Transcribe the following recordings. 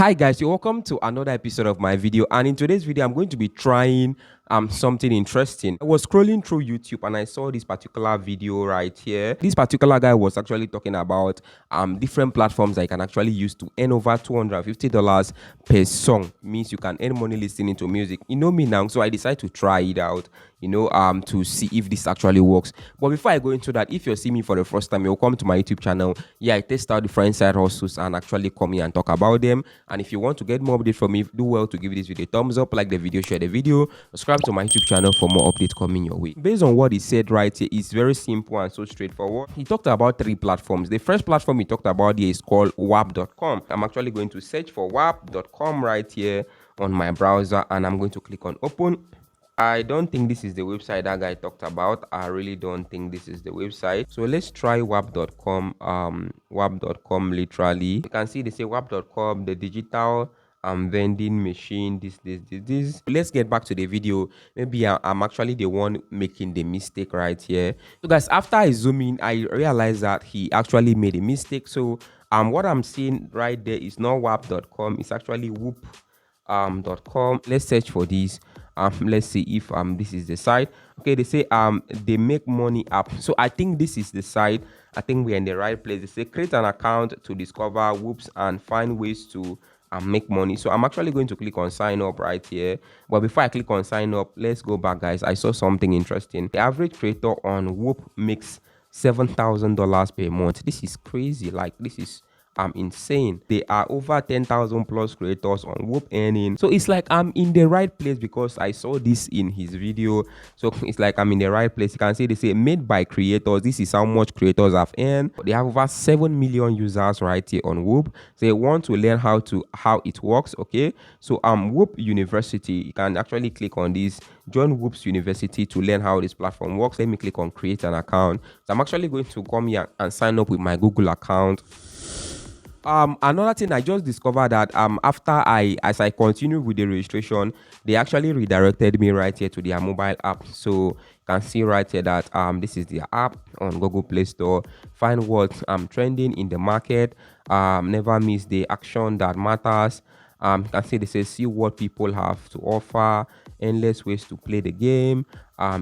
Hi guys, you're welcome to another episode of my video, and in today's video I'm going to be trying something interesting. I was scrolling through YouTube and I saw this particular video right here. This particular guy was actually talking about different platforms that you can actually use to earn over $250 per song. Means you can earn money listening to music. You know me now, so I decided to try it out, to see if this actually works. But before I go into that, if you're seeing me for the first time, you'll come to my YouTube channel. Yeah, I test out different side hustles and actually come here and talk about them. And if you want to get more updates from me, do well to give this video a thumbs up, like the video, share the video, subscribe to my YouTube channel for more updates coming your way. Based on what he said right here, it's very simple and so straightforward. He talked about 3 platforms. The first platform he talked about here is called Whop.com. I'm actually going to search for Whop.com right here on my browser, and I'm going to click on open. I don't think this is the website that guy talked about. I really don't think this is the website. So let's try wap.com. Wap.com literally. You can see they say wap.com, the digital vending machine, this. Let's get back to the video. Maybe I'm actually the one making the mistake right here. So guys, after I zoom in, I realized that he actually made a mistake. So what I'm seeing right there is not wap.com, it's actually whoop.com. Let's search for this. Let's see if this is the site. Okay, they say they make money app. So I think this is the site. I think we're in the right place. They say create an account to discover whoops and find ways to make money. So I'm actually going to click on sign up right here. But before I click on sign up, let's go back, guys. I saw something interesting. The average creator on Whoop makes $7,000 per month. This is crazy. Like, this is insane. There are over 10,000 plus creators on Whoop earning. So it's like I'm in the right place because I saw this in his video. So it's like I'm in the right place. You can see they say made by creators. This is how much creators have earned. They have over 7 million users right here on Whoop. So they want to learn how it works. Okay, so Whoop University, you can actually click on this, join Whoop's University to learn how this platform works. Let me click on create an account. So I'm actually going to come here and sign up with my Google account. Another thing I just discovered that as I continue with the registration, they actually redirected me right here to their mobile app. So you can see right here that this is the app on Google Play Store. Find what's trending in the market. Never miss the action that matters. You can see they say see what people have to offer, endless ways to play the game,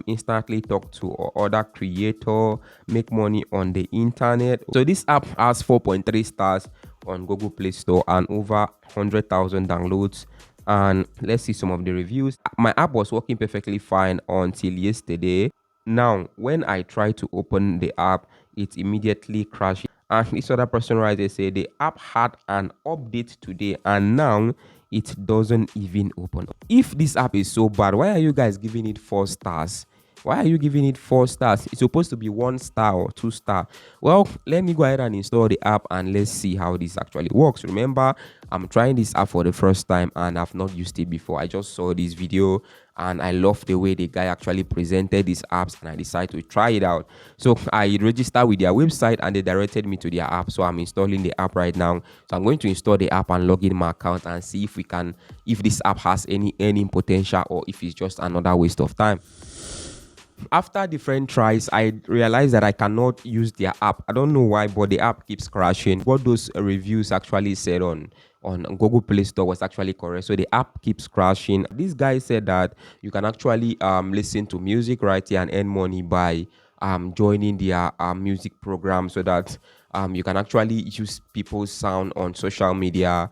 instantly talk to other creator, make money on the internet. So this app has 4.3 stars on Google Play Store and over 100,000 downloads. And let's see some of the reviews. My app was working perfectly fine until yesterday. Now when I try to open the app, it immediately crashes. And this other person right there say the app had an update today and now it doesn't even open. If this app is so bad, why are you guys giving it 4 stars? Why are you giving it 4 stars? It's supposed to be 1 star or 2 star. Well, let me go ahead and install the app and let's see how this actually works. Remember, I'm trying this app for the first time and I've not used it before. I just saw this video and I love the way the guy actually presented these apps and I decided to try it out. So I registered with their website and they directed me to their app. So I'm installing the app right now. So I'm going to install the app and log in my account and see if this app has any earning potential or if it's just another waste of time. After different tries, I realized that I cannot use their app. I don't know why, but the app keeps crashing. What those reviews actually said on Google Play Store was actually correct. So the app keeps crashing. This guy said that you can actually listen to music right here and earn money by joining their music program, so that you can actually use people's sound on social media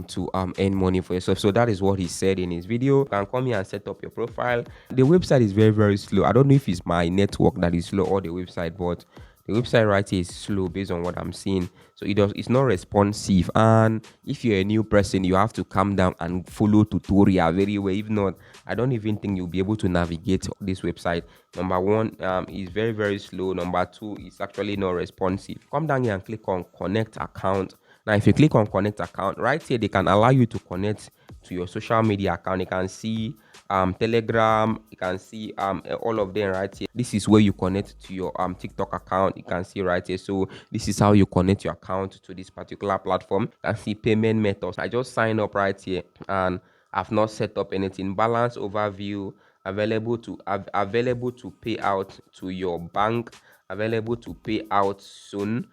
to earn money for yourself. So that is what he said in his video. You can come here and set up your profile. The website is very, very slow. I don't know if it's my network that is slow or the website, but the website right here is slow based on what I'm seeing. So it's not responsive. And if you're a new person, you have to calm down and follow tutorial very well. If not, I don't even think you'll be able to navigate this website. Number one, is very, very slow. Number two, it's actually not responsive. Come down here and click on connect account. Now, if you click on connect account, right here, they can allow you to connect to your social media account. You can see Telegram, you can see all of them right here. This is where you connect to your TikTok account. You can see right here. So this is how you connect your account to this particular platform. You can see payment methods. I just signed up right here and I've not set up anything. Balance overview, available to pay out to your bank, available to pay out soon.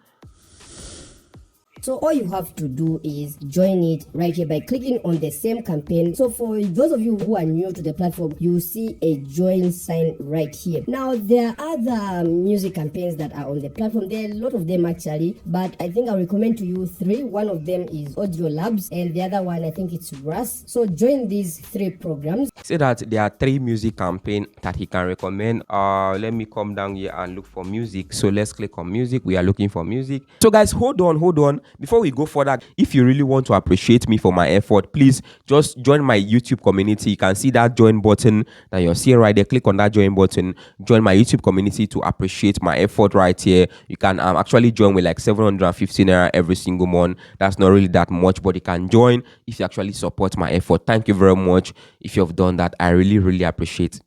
So all you have to do is join it right here by clicking on the same campaign. So for those of you who are new to the platform, you see a join sign right here. Now there are other music campaigns that are on the platform. There are a lot of them actually, but I think I'll recommend to you three. One of them is Audio Labs and the other one I think it's Russ. So join these three programs. Say that there are 3 music campaign that he can recommend. Let me come down here and look for music. So let's click on music. We are looking for music. So guys, hold on before we go further. If you really want to appreciate me for my effort, please just join my YouTube community. You can see that join button that you're seeing right there. Click on that join button, join my YouTube community to appreciate my effort right here. You can actually join with like 750 naira every single month. That's not really that much, but you can join if you actually support my effort. Thank you very much if you have done that. I really appreciate.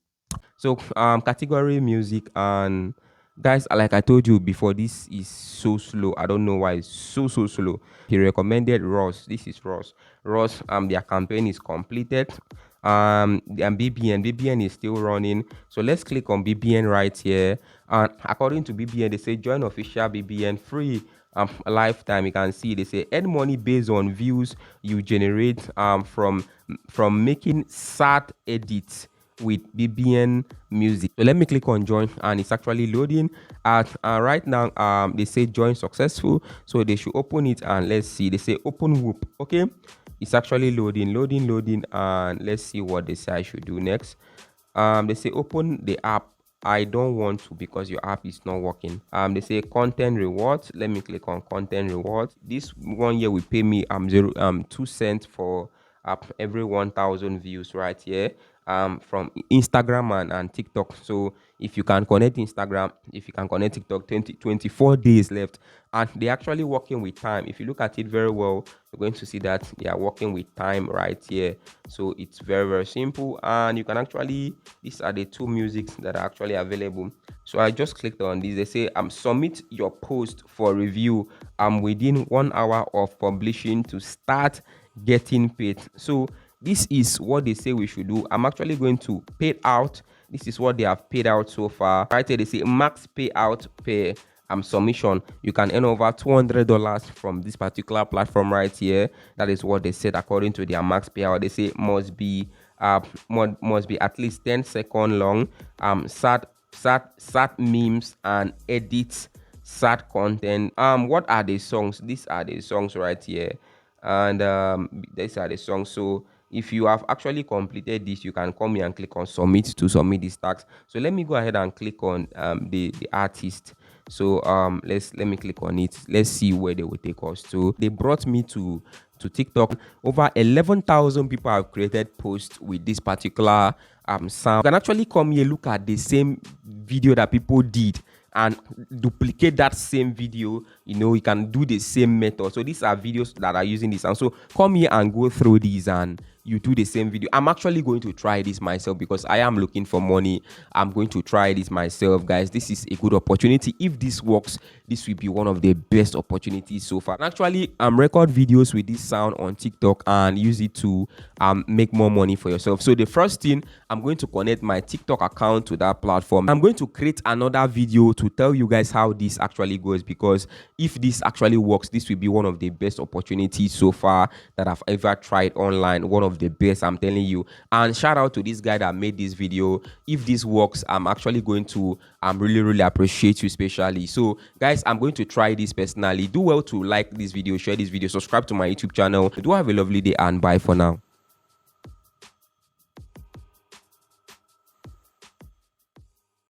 So category music, and guys, like I told you before, this is so slow. I don't know why it's so slow. He recommended Ross. This is Ross. Their campaign is completed. And BBN is still running. So let's click on BBN right here. And according to BBN, they say join official BBN free a lifetime. You can see they say earn money based on views you generate from making sad edits with BBN music. So let me click on join, and it's actually loading. Right now they say join successful, so they should open it, and let's see. They say open Whop. Okay, it's actually loading, and let's see what they say I should do next. They say open the app. I don't want to because your app is not working. They say content rewards. Let me click on content rewards. This one year will pay me 2 cents for every 1,000 views right here from Instagram and TikTok. So if you can connect Instagram, if you can connect TikTok, 24 days left, and they're actually working with time. If you look at it very well, you're going to see that they are working with time right here. So it's very simple, and you can actually, these are the 2 musics that are actually available. So I just clicked on this. They say submit your post for review within 1 hour of publishing to start getting paid. So this is what they say we should do. I'm actually going to pay out. This is what they have paid out so far. Right here, they say max payout per submission. You can earn over $200 from this particular platform right here. That is what they said according to their max payout. They say must be at least 10-second long. Sad memes and edits sad content. What are the songs? These are the songs right here, and these are the songs. So if you have actually completed this, you can come here and click on submit to submit these tags. So let me go ahead and click on the artist. So let me click on it. Let's see where they will take us to. They brought me to TikTok. Over 11,000 people have created posts with this particular sound. You can actually come here, look at the same video that people did, and duplicate that same video. You can do the same method. So these are videos that are using this, and so come here and go through these, and you do the same video. I'm actually going to try this myself because I am looking for money. I'm going to try this myself, guys. This is a good opportunity. If this works, this will be one of the best opportunities so far. And actually record videos with this sound on TikTok and use it to make more money for yourself. So the first thing, I'm going to connect my TikTok account to that platform. I'm going to create another video to tell you guys how this actually goes, because if this actually works, this will be one of the best opportunities so far that I've ever tried online. One of the best, I'm telling you. And shout out to this guy that made this video. If this works, I'm actually going to really appreciate you especially. So guys, I'm going to try this personally. Do well to like this video, share this video, subscribe to my YouTube channel. Do have a lovely day, and bye for now.